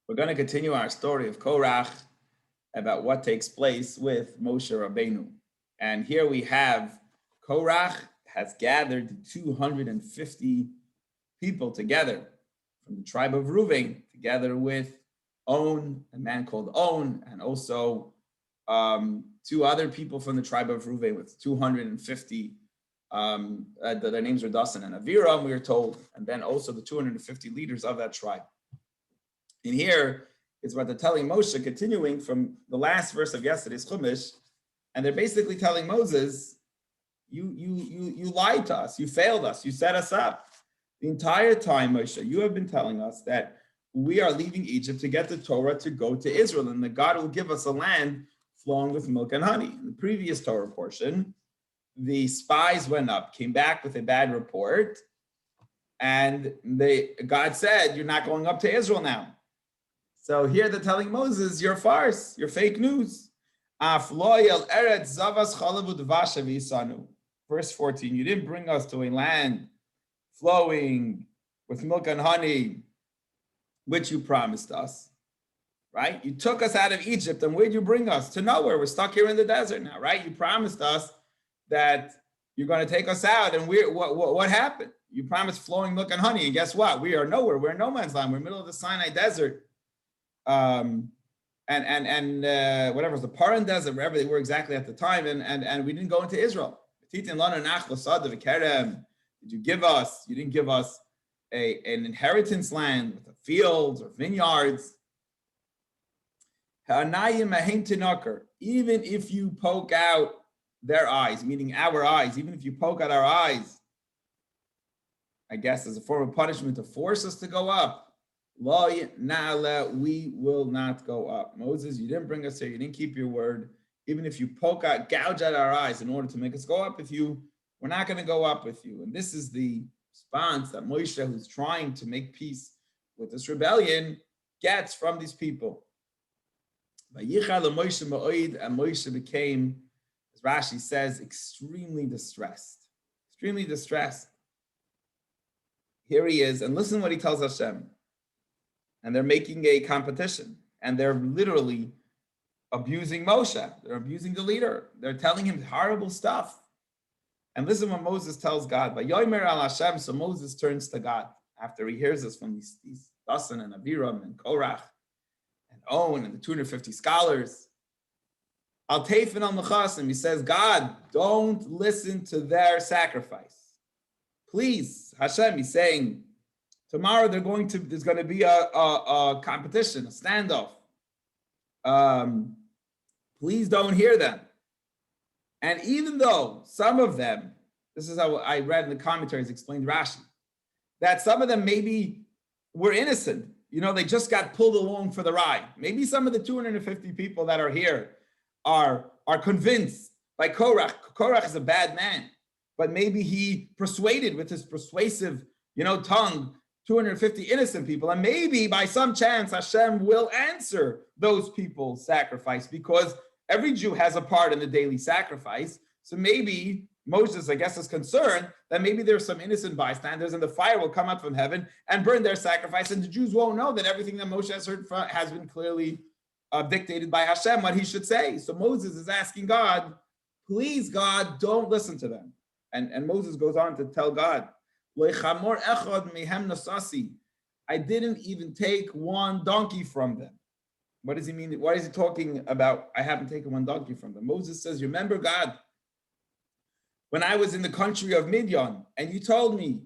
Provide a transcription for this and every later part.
We're going to continue our story of Korach about what takes place with Moshe Rabbeinu. And here we have Korach has gathered 250 people together from the tribe of Reuven, together with On, a man called On, and also two other people from the tribe of Reuven with 250. Their names are Dasan and Aviram, we are told, and then also the 250 leaders of that tribe. And here is what they're telling Moshe, continuing from the last verse of yesterday's Chumash, and they're basically telling Moses, you lied to us, you failed us, you set us up. The entire time, Moshe, you have been telling us that we are leaving Egypt to get the Torah to go to Israel, and that God will give us a land flowing with milk and honey. In the previous Torah portion, the spies went up, came back with a bad report, and God said, you're not going up to Israel now. So here they're telling Moses, you're a farce, you're fake news. Verse 14, you didn't bring us to a land flowing with milk and honey, which you promised us, right? You took us out of Egypt, and where'd you bring us? To nowhere. We're stuck here in the desert now, right? You promised us that you're going to take us out, and what happened? You promised flowing milk and honey, and guess what? We are nowhere. We're in no man's land. We're in the middle of the Sinai desert. And whatever was the Paran desert, wherever they were exactly at the time, and we didn't go into Israel. Did you give us? You didn't give us an inheritance land with fields or vineyards. Even if you poke out their eyes, meaning our eyes, even if you poke out our eyes, I guess as a form of punishment to force us to go up, we will not go up. Moses, you didn't bring us here, you didn't keep your word. Even if you gouge out our eyes in order to make us go up with you, we're not going to go up with you. And this is the response that Moshe, who's trying to make peace with this rebellion, gets from these people. And Moshe became, as Rashi says, extremely distressed. Extremely distressed. Here he is, and listen what he tells Hashem. And they're making a competition, and they're literally abusing Moshe. They're abusing the leader. They're telling him horrible stuff. And listen what Moses tells God. By Yomer al Hashem, so Moses turns to God after he hears this from these Dasan and Aviram and Korach and On and the 250 scholars. Al Teifin al Mechasim, he says, God, don't listen to their sacrifice. Please, Hashem, he's saying, tomorrow there's going to be a competition, a standoff. Please don't hear them. And even though some of them, this is how I read in the commentaries, explained Rashi, that some of them maybe were innocent. You know, they just got pulled along for the ride. Maybe some of the 250 people that are here are convinced by Korach. Korach is a bad man, but maybe he persuaded with his persuasive, tongue, 250 innocent people. And maybe by some chance, Hashem will answer those people's sacrifice, because every Jew has a part in the daily sacrifice. So maybe Moses, I guess, is concerned that maybe there's some innocent bystanders and the fire will come out from heaven and burn their sacrifice. And the Jews won't know that everything that Moshe has heard has been clearly dictated by Hashem, what he should say. So Moses is asking God, please, God, don't listen to them. And Moses goes on to tell God, I didn't even take one donkey from them. What does he mean? Why is he talking about, I haven't taken one donkey from them? Moses says, remember, God, when I was in the country of Midian and you told me,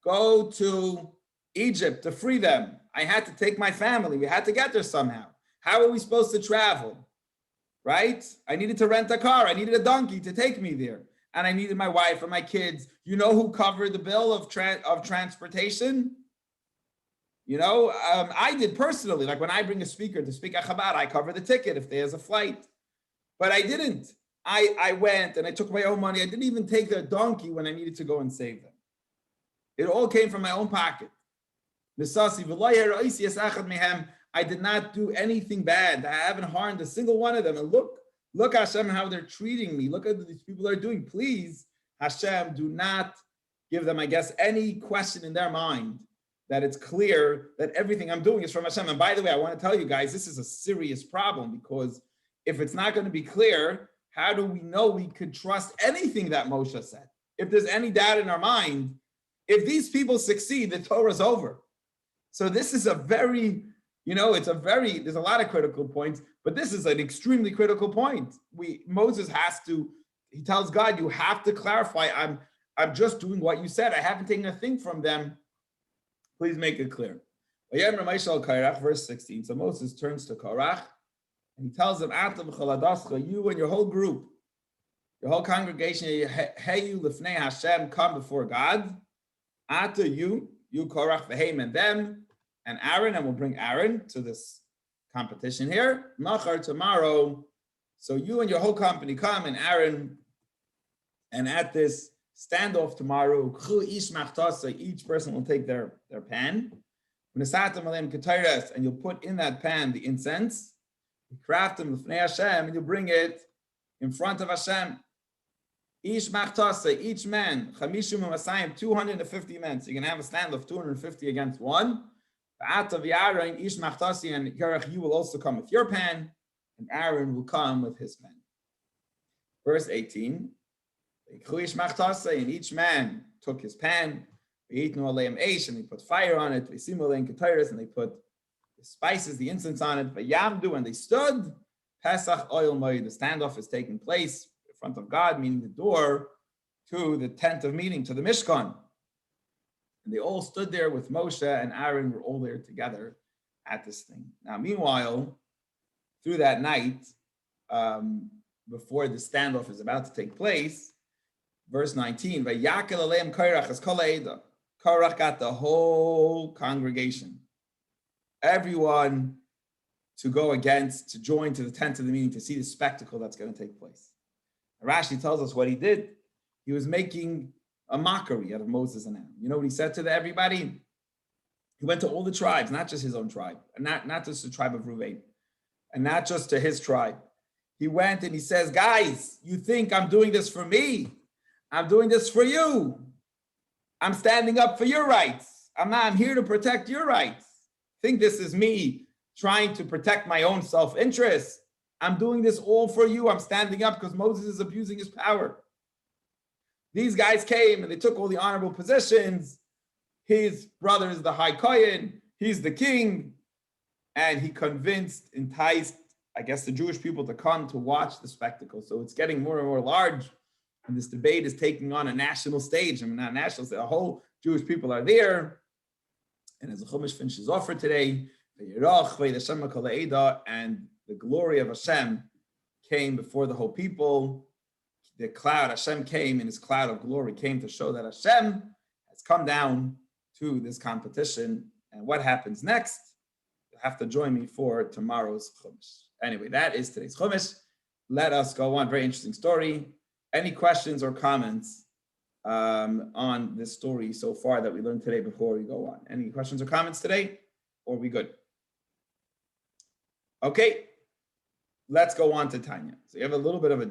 go to Egypt to free them, I had to take my family. We had to get there somehow. How are we supposed to travel? Right? I needed to rent a car. I needed a donkey to take me there. And I needed my wife and my kids. You know who covered the bill of transportation? I did personally. Like when I bring a speaker to speak at Chabad, I cover the ticket if there's a flight. But I didn't. I went and I took my own money. I didn't even take their donkey when I needed to go and save them. It all came from my own pocket. I did not do anything bad. I haven't harmed a single one of them. And look, Hashem, how they're treating me. Look at what these people are doing. Please, Hashem, do not give them, I guess, any question in their mind that it's clear that everything I'm doing is from Hashem. And by the way, I want to tell you guys, this is a serious problem, because if it's not going to be clear, how do we know we could trust anything that Moshe said? If there's any doubt in our mind, if these people succeed, the Torah's over. So this is a very, there's a lot of critical points, but this is an extremely critical point. Moses he tells God, you have to clarify, I'm just doing what you said. I haven't taken a thing from them. Please make it clear. Verse 16. So Moses turns to Korach and he tells them, you and your whole group, your whole congregation, Heyu Lifnei Hashem, come before God. Ata you Korach, Vehem, and them, and Aaron, and we'll bring Aaron to this competition here. Machar, tomorrow. So you and your whole company come, and Aaron, and at this standoff tomorrow, each person will take their pan, and you'll put in that pan the incense, craft them with Hashem, and you'll bring it in front of Hashem. Each man, 250 men. So you can have a stand of 250 against one. And you will also come with your pan, and Aaron will come with his pan. Verse 18. And each man took his pan, and they put fire on it, and they put the spices, the incense on it, and they stood. Pesach oil moed, the standoff is taking place in front of God, meaning the door to the tent of meeting, to the Mishkan. And they all stood there with Moshe and Aaron, were all there together at this thing. Now, meanwhile, through that night, before the standoff is about to take place, verse 19, Korach got the whole congregation, everyone, to join to the tent of the meeting to see the spectacle that's going to take place. And Rashi tells us what he did. He was making a mockery out of Moses and Aaron. You know what he said to everybody? He went to all the tribes, not just his own tribe, and not just the tribe of Reuven, and not just to his tribe. He went and he says, guys, you think I'm doing this for me? I'm doing this for you. I'm standing up for your rights. I'm here to protect your rights. Think this is me trying to protect my own self-interest. I'm doing this all for you. I'm standing up because Moses is abusing his power. These guys came and they took all the honorable positions. His brother is the high Kohen. He's the king. And he enticed, I guess, the Jewish people to come to watch the spectacle. So it's getting more and more large. And this debate is taking on a national stage. I mean, not national stage, the whole Jewish people are there. And as the Chumash finishes off for today, and the glory of Hashem came before the whole people. The cloud, Hashem came in his cloud of glory, came to show that Hashem has come down to this competition. And what happens next? You'll have to join me for tomorrow's Chumash. Anyway, that is today's Chumash. Let us go on. Very interesting story. Any questions or comments on this story so far that we learned today before we go on? Any questions or comments today? Or are we good? Okay, let's go on to Tanya. So you have a little bit of a